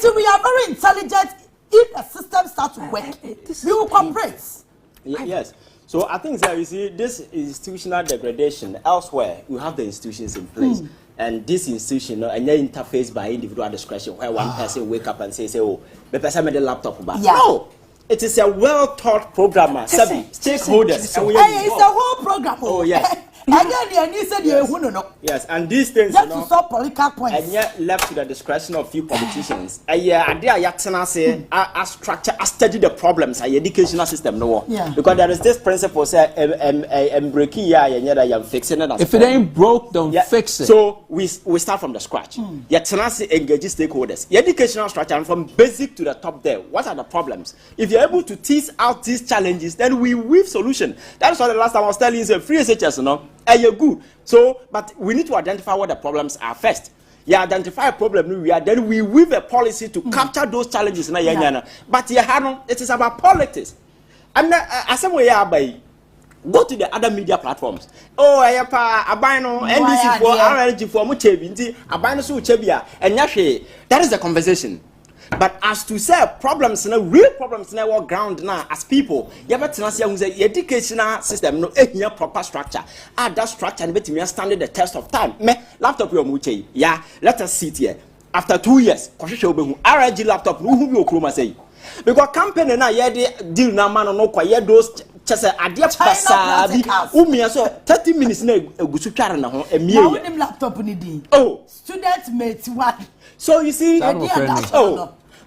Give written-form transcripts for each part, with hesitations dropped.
Until we are very intelligent, if the system starts to work, we will cooperate. Yes. So I think that you see this institutional degradation elsewhere, we have the institutions in place. And this institution and your interface by individual discretion where one person wake up and say, oh, the person made the laptop back. No. It is a well-taught programmer, stakeholders. It's a whole program. Oh, yes. Yes, and these things just to solve political points. And yet left to the discretion of few politicians. I structure, I study the problems, educational system no. Because there is this principle say breaking fixing it. If it ain't broke, don't fix it. So we start from the scratch. Engage stakeholders. The educational structure and from basic to the top there. What are the problems? If you're able to tease out these challenges, then we weave solution. That's why the last time I was telling you, free SHS, you know. You're good. So, but we need to identify what the problems are first. Identify a problem, then we weave a policy to capture those challenges. But it is about politics. And go to the other media platforms. Oh, I have NBC for RLG for Muchebi, Abino Chebia, and Yashi. That is the conversation. But as to say problems, real problems in our ground now, as people, you have to say the educational system, no proper structure. That structure and me standing the test of time. Me laptop your muche. Let us sit here. After 2 years, RG laptop, who will come say? Because company na deal na man no kwa those chese ade pasa bi umia so 30 minutes na egusu tware na ho emie laptop ni din. Oh, student mate one. So you see,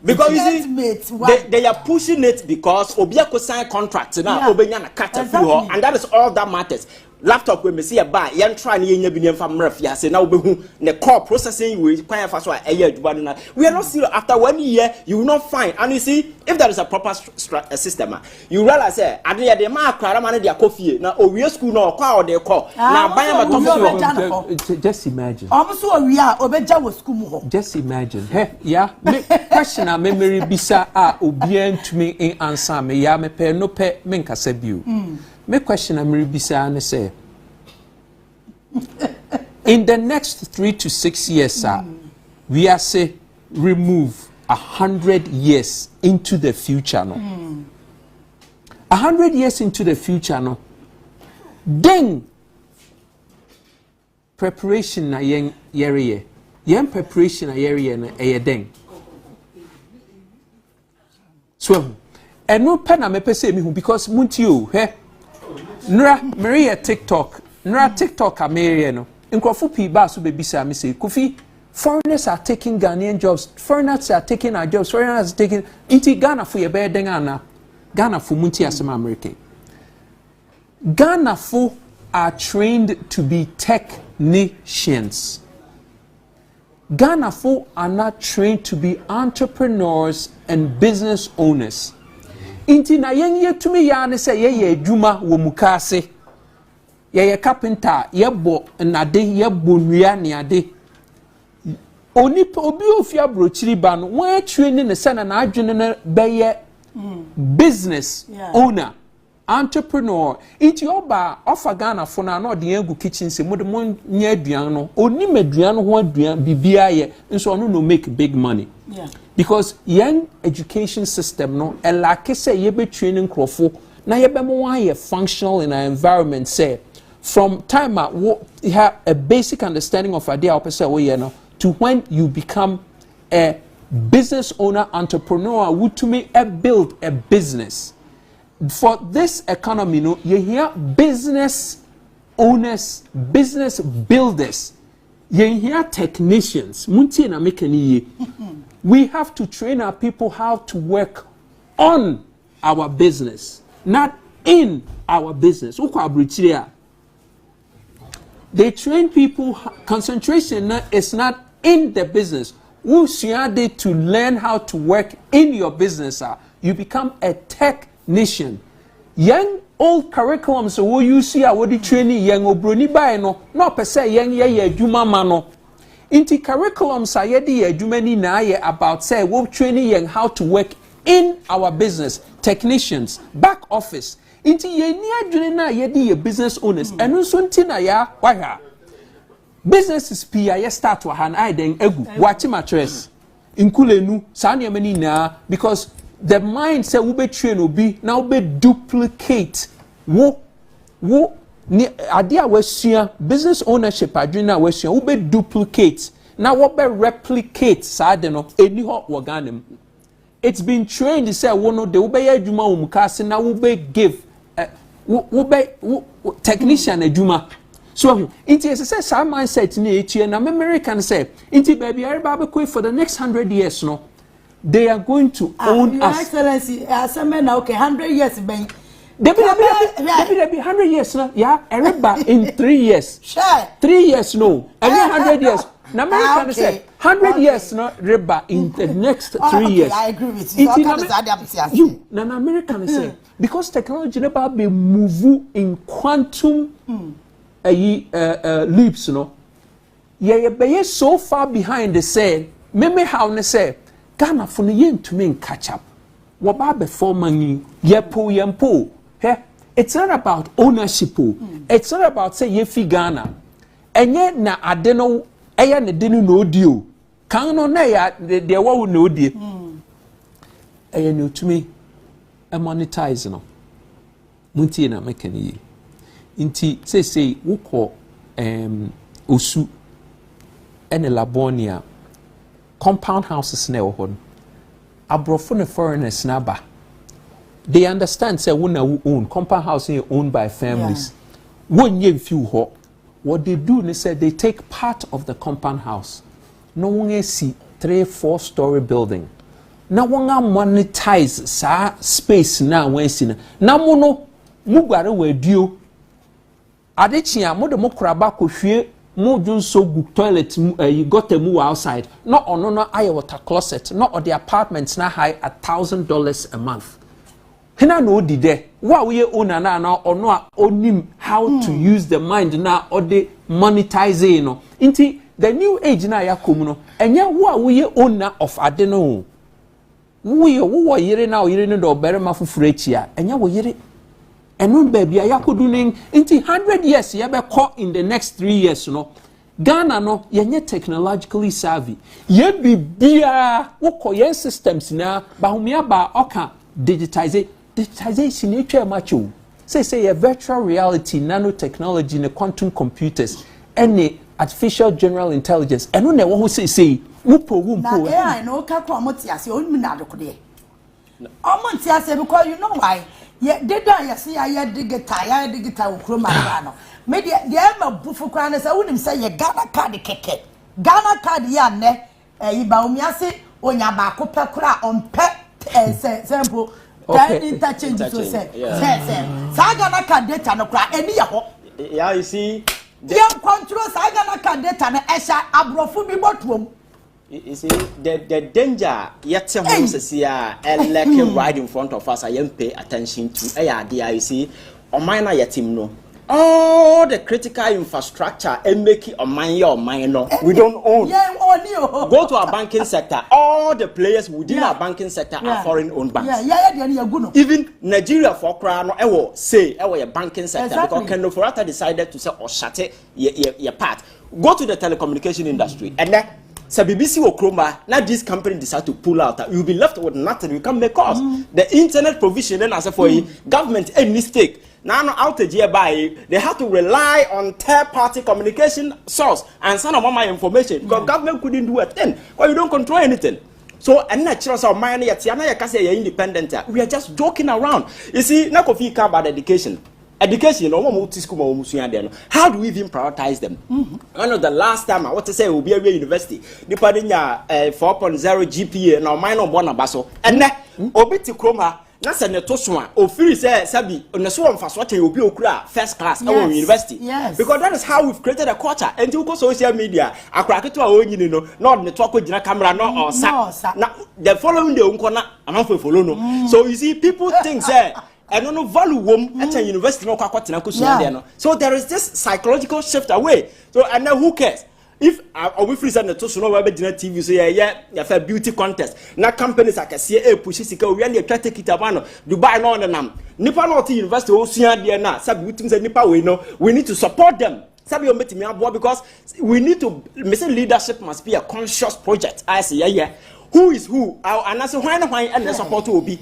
because you see, they are pushing it because Obiako sign contracts now, Obenyana cut a few, and that is all that matters. Laptop when we see a buy, yan try and yen from Murphy, say now the core processing we require for a year. We are not still after 1 year, you will not find. And you see, if there is a proper system, you realize, I did the mark, Craman, their coffee, now, or we school no call or they call. Now, just imagine. Also, we are Obeja was school. Just imagine. Hey, question a memory bisa obien to me in answer me, ya me pe no pe menka sebiu. My question I'm and say in the next 3 to 6 years, sir, we are say remove 100 years into the future. No, 100 years into the future. No, then preparation na yen preparation na na then. So, and no pen me pese me because muntio he. Nra Maria TikTok Ameria no nkrofo pi ba so bebisa me say Kofi foreigners are taking Ghanaian jobs, foreigners are taking our jobs, foreigners are taking inti Ghana for ye be den ana Ghana for munti asem American. Ghana for are trained to be technicians. Ghana for are not trained to be entrepreneurs and business owners. Inti na yenye tumi ya ne se ye adwuma wo mukase ye carpenter ye bo nade ye bo nua ne ade oni obi ofia brochiri ba no won training ne se na adwene na beye business owner entrepreneur inti oba ofa Ghana fo na no de egu kitchen se mo de mo nya aduan no oni maduan ho aduan bibia ye nso no make big money. Because young education system no like say ye be training crofo na ye be mo ye functional in an environment say from time at you have a basic understanding of idea opposite way no to when you become a business owner entrepreneur who to me build a business. For this economy no you hear business owners, business builders, you hear technicians munti na mekani. We have to train our people how to work on our business, not in our business. They train people, concentration is not in the business. To learn how to work in your business, you become a technician. Young old curriculum, so what you see, what the training young obroni by no per se young juma mano. Inti curriculum sa yedi adwumani na ye about say we training young how to work in our business, technicians, back office. Inti ye ni adwene na yedi ye business owners enu so nti na ya wahwa businesses pia ye start wa han I then egu wachi mattress inkulenu saa ne mani na because the mind say we be train obi now be duplicate wo ni ade a wasua business ownership adwena wasua we be duplicate now we be replicate saa de no eni ho wo Ghana. It's been trained say wo no de we be adwuma wo mukase na we be give we be technician adwuma. So it is a some mindset in American say into baby everybody for the next 100 years no they are going to own us. Excellency, some now okay 100 years ben. They be 100 years no yeah everybody in 3 years. Sure. 3 years no every 100 years. Now American say 100 years no riba in the next 3 years. I agree with you. You now American say because technology never be move in quantum leaps no ye be so far behind the say me how ne say Ghana for no yentumi catch up wo ba before mani yempo he it's not about ownership it's not about say ye fi Ghana enye na ade no eye ne de no odi o kan no na ya de wo no odi eye no tumi monetize no muntie na mekani inti say wukọ osu ene Labonia compound houses na ehon abrofo ne foreigners na ba they understand say we own compound house owned by families wonye mfiu ho what they do they say they take part of the compound house no one see 3-4 story building na wonga monetize sa space na wensi na mo no mugware waduo adechia mo de mo kraba ko hwie mo junso gu toilet you got a move outside no ono no aye water closet no or the apartments na high $1,000 a month hina no di there wa we owner na ono a onim how to use the mind na or the monetize no inti the new age na yakom no enye wa we owner of ade no wo yire na o yire no do bere mafufuru achia enye wo yire enu baby ayakodu ning into 100 years ye be call in the next 3 years no Ghana no yenye technologically savvy ye bibia wo koyen systems na bahumia ba oka digitization etwa macho say virtual reality nanotechnology ne quantum computers any artificial general intelligence enu na wo say wupo na AI no ka kwa motiase onmi na adokode omontiase because you know why yeah they don't you see I digital ukroma no me de ma bufu kwa na say unim say ye Ghana card keke Ghana card ya ne iba umiase onya ba ko pe kura onpe sample can interchange so say say Ghana card data no kura eni ye ho yeah you see dem control say Ghana card data na esha abrofu bi botuom. You see, the danger yet like right in front of us, I am pay attention to. You see, on mine yatim no. All the critical infrastructure and make it on mine no. We don't own. Go to our banking sector. All the players within our banking sector are foreign owned banks. Even Nigeria for crown no say your banking sector because Kendo Forata decided to say or shut it your part. Go to the telecommunication industry and then so BBC or Chroma, now this company decide to pull out. You'll be left with nothing. You can make cost. The internet provision then as for government a mistake. Now outage hereby they have to rely on third-party communication source and send them my information because government couldn't do a thing because you don't control anything. So and natural so mine yet you're independent. We are just joking around. You see, now coffee care about education. Education, how do we even prioritize them? I know the last time I want to say will be a university. Depending 4.0 GPA now mine on Bonabaso. And then Obiti Chroma, Nasa Netoswa, or Free say Sabi, on the swarm for what will be okra first class our university. Yes. Because that is how we've created a culture. And to go social media, I crack it to our own, not the talk with camera, no or now the following the Unkona, I'm not for follow no. So you see, people think say I don't know value at a university no kwakwatina so there is this psychological shift away. So and now who cares if we freeze and to no we be TV say yeah beauty contest na companies akase push sika we na twa take it abano Dubai no nam nipa no to university o sua de na sabi we say nipa we no we need to support them sabi o metimi abo because we need to say leadership must be a conscious project I say yeah who is who and I say why and the support will be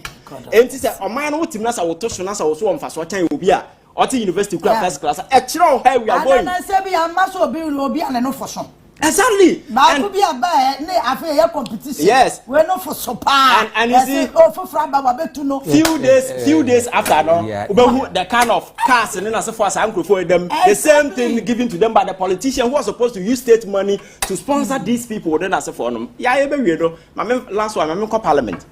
and say o man wo tim na sa wo to so na sa wo so mfa so tan obi a o te university first class e kire how we are going and I say be am so obi and no for so exactly and could be a buy na afa your competition yes we no for so and you see for fraba ba betu no few days after no the kind of cars and as for Akuffo them the same thing given to them by the politician who are supposed to use state money to sponsor these people then as for them yeah we do my last one my parliament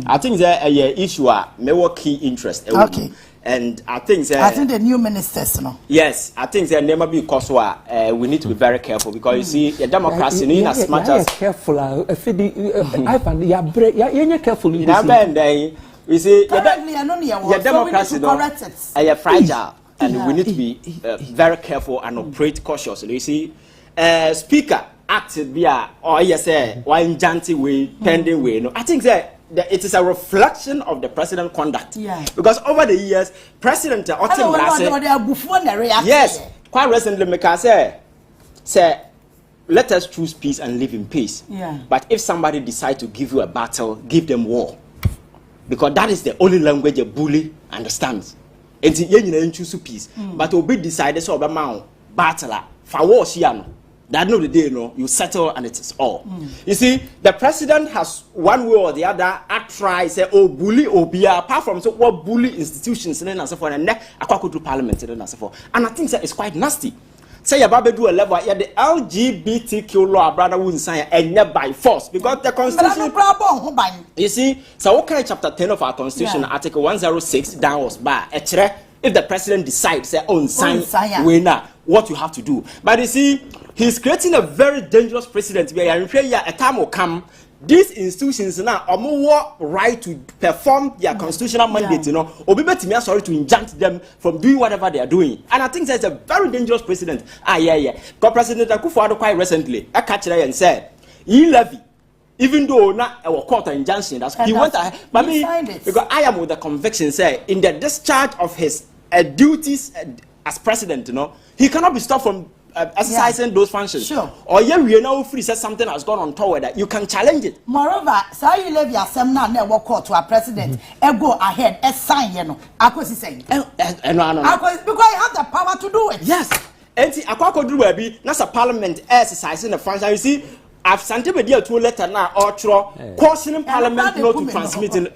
I think there a issue may work key interest okay. And I think the new ministers, no. Yes, I think there never be cause we need to be very careful because you see, the democracy in as much as careful. I find you're careful. You see, your democracy is fragile, and we need to be very careful and operate cautiously. You see, speaker acted via or yes, one janty way, pending way. No, I think that. It is a reflection of the president's conduct. Yeah. Because over the years, President yes, quite recently, Mika say, let us choose peace and live in peace. Yeah. But if somebody decides to give you a battle, give them war. Because that is the only language a bully understands. And you choose peace. But Obi decided so about battle for war, that no the day you settle and it is all. You see, the president has one way or the other try say bully obia apart from so what bully institutions and so forth and Akuffo to parliament and so forth. And I think that is quite nasty. Say about do a level yeah the LGBTQ law brother wouldn't sign and not by force because the constitution you see so okay chapter 10 of our constitution article 106 down was by if the president decides say sign winner what you have to do. But you see, he's creating a very dangerous precedent where a time will come. These institutions now are more right to perform their constitutional mandate, you know, or be sorry to injunct them from doing whatever they are doing. And I think that's a very dangerous precedent. Because President Akuffo Addo quite recently, I catch it and said, he levy, even though not our court injunction, that's he went ahead. But me, because I am with the conviction, say, in the discharge of his duties as president, you know, he cannot be stopped from exercising those functions. Sure. Or we know free says something has gone on toward that you can challenge it. Moreover, so you leave your seminar never court to a president and go ahead and sign, you know. Akuffo saying. No. Because you have the power to do it. Yes. And see, Akuffo do be that's a parliament exercising the function. You see, I've sent him a deal to a letter now or cautioning parliament not to transmit it.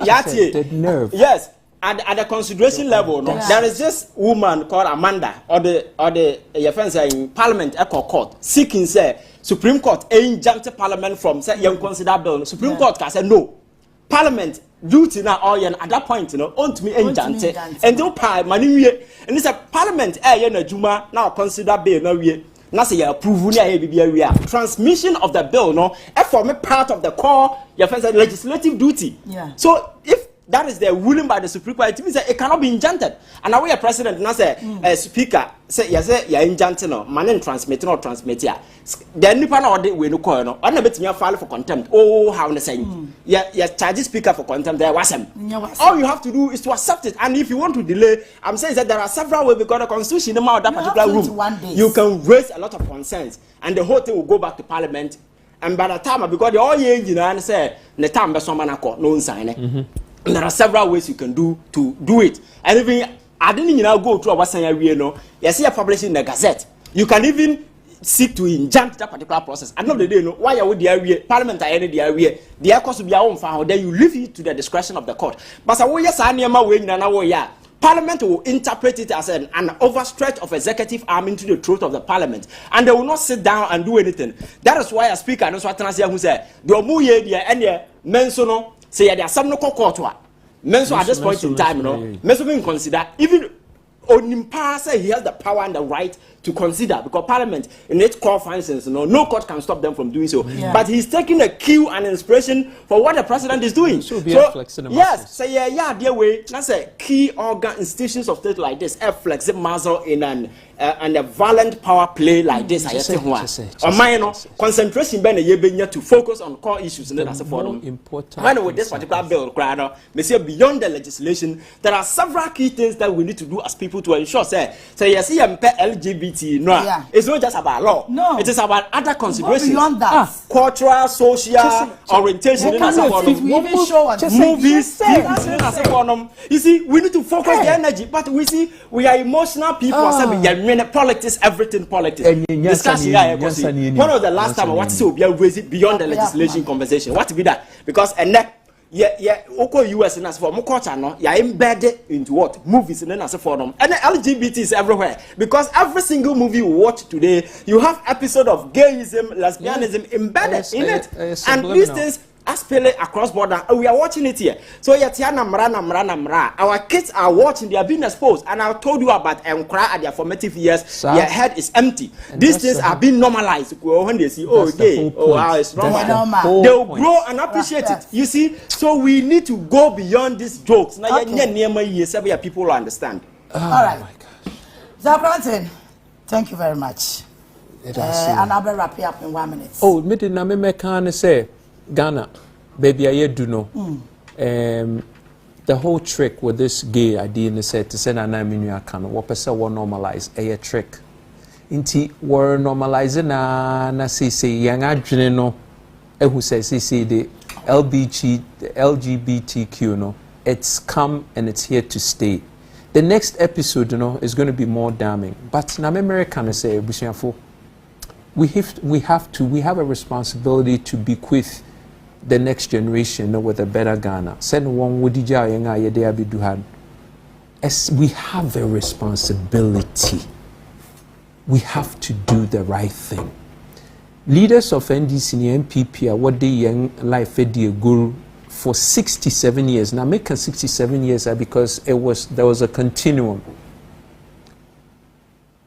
Yes. At the consideration level, no, there is this woman called Amanda or the offense in Parliament Echo Court seeking say Supreme Court injunct Parliament from say young consider bill. Supreme Court can say no. Parliament duty now all at that point, you know, on to me injunct and do pay money and it's a Parliament na juma now consider bill no we. Now say approve transmission of the bill no form part of the core legislative duty. Yeah. So if that is the ruling by the Supreme Court. It means that it cannot be injuncted. And now we are president, now say speaker, say yes, you're injuncting no, man transmitting or transmit ya. Then nipa na ode we no call no. On bet me file for contempt. Oh, how na say? Yeah, charge speaker for contempt. There was him. All you have to do is to accept it. And if you want to delay, I'm saying that there are several ways because the constitution in that particular room, you can raise a lot of concerns, and the whole thing will go back to Parliament. And by the time because the all year and say the time be someone no sign. There are several ways you can do it. And even I didn't go through what saying we know. You see, publishing in the Gazette. You can even seek to injunct that particular process. I know the day no why are we the area Parliament are any the area. The course will be our own file. Then you leave it to the discretion of the court. But so yes, I never way na Parliament will interpret it as an overstretch of executive arm into the throat of the Parliament, and they will not sit down and do anything. That is why a speaker and also who said the omuye the any mensono. Say there are some no court menso at this point in time, no. Menso being consider even Onimpa say he has the power and the right to consider because Parliament in its core functions, no court can stop them from doing so. Yeah. But he's taking a cue and inspiration for what the president is doing. So yes, say dear way. That's a key organ institutions of state like this. A flexible muscle in and a violent power play like this. I say, or minor concentration to focus on core issues and that's important. When with this particular bill, we say beyond the legislation, there are several key things that we need to do as people to ensure. Say yes, LGBT LGBT, no, it's not just about law. No, it is about other considerations. Beyond that, cultural, social orientation. We even show movies. You see, we need to focus the energy, but we are emotional people. Politics, everything politics. Discussing one of the last time I want to say we are raising beyond the legislation conversation. What to be that? Because Oko US and as for more culture, no, you're embedded into what movies and then as for them, and the LGBT is everywhere because every single movie you watch today, you have episode of gayism, lesbianism embedded in it, and these things are across border. We are watching it here. So our kids are watching. They are being exposed, and I told you about cry at their formative years. Their head is empty. These things are being normalized. When they see, oh, gay, oh, wow, it's normal. They will grow and appreciate it. You see, so we need to go beyond these jokes. Now, people will understand. All right, Zabranton, thank you very much. And I'll be wrapping up in 1 minute. Oh, me did not can say. Ghana, baby, I do know. The whole trick with this gay idea is to send an aminu can what person will normalize a trick. Inti were normalizing na say young adreno who says the LGBTQ no, it's come and it's here to stay. The next episode, is going to be more damning. But na American say we have a responsibility to bequeath the next generation with a better Ghana. Send one would as we have a responsibility. We have to do the right thing. Leaders of NDC and MPP are what they young life guru for 67 years. Now making 67 years because there was a continuum.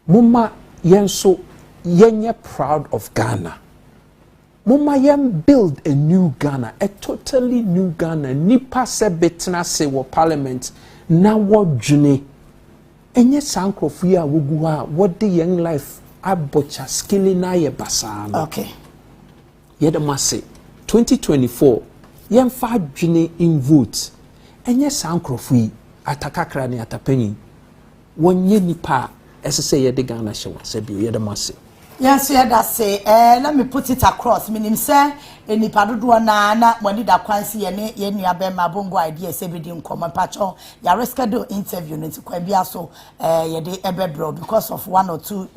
Mumma yenso yenye proud of Ghana. Mama yam build a new Ghana, a totally new Ghana. Nipa se betna se wo parliament na wo dwene. Enye sankrofo ya wogu ha what the young life abocha skilling na ye basa no. Okay. Yedama se 2024 yam fa dwene in vote. Enye sankrofo yi atakakra ne atapani. Wonye nipa ese yede Ghana hyewa se bi yedama se. Yes, yeah, that's say. Let me put it across. Meaning, say, any padudu na when did that kwansi ye abema bongo idea say be dim common patcho. Ya reschedule interview into kwebia so ye de ebe bro because of 1 or 2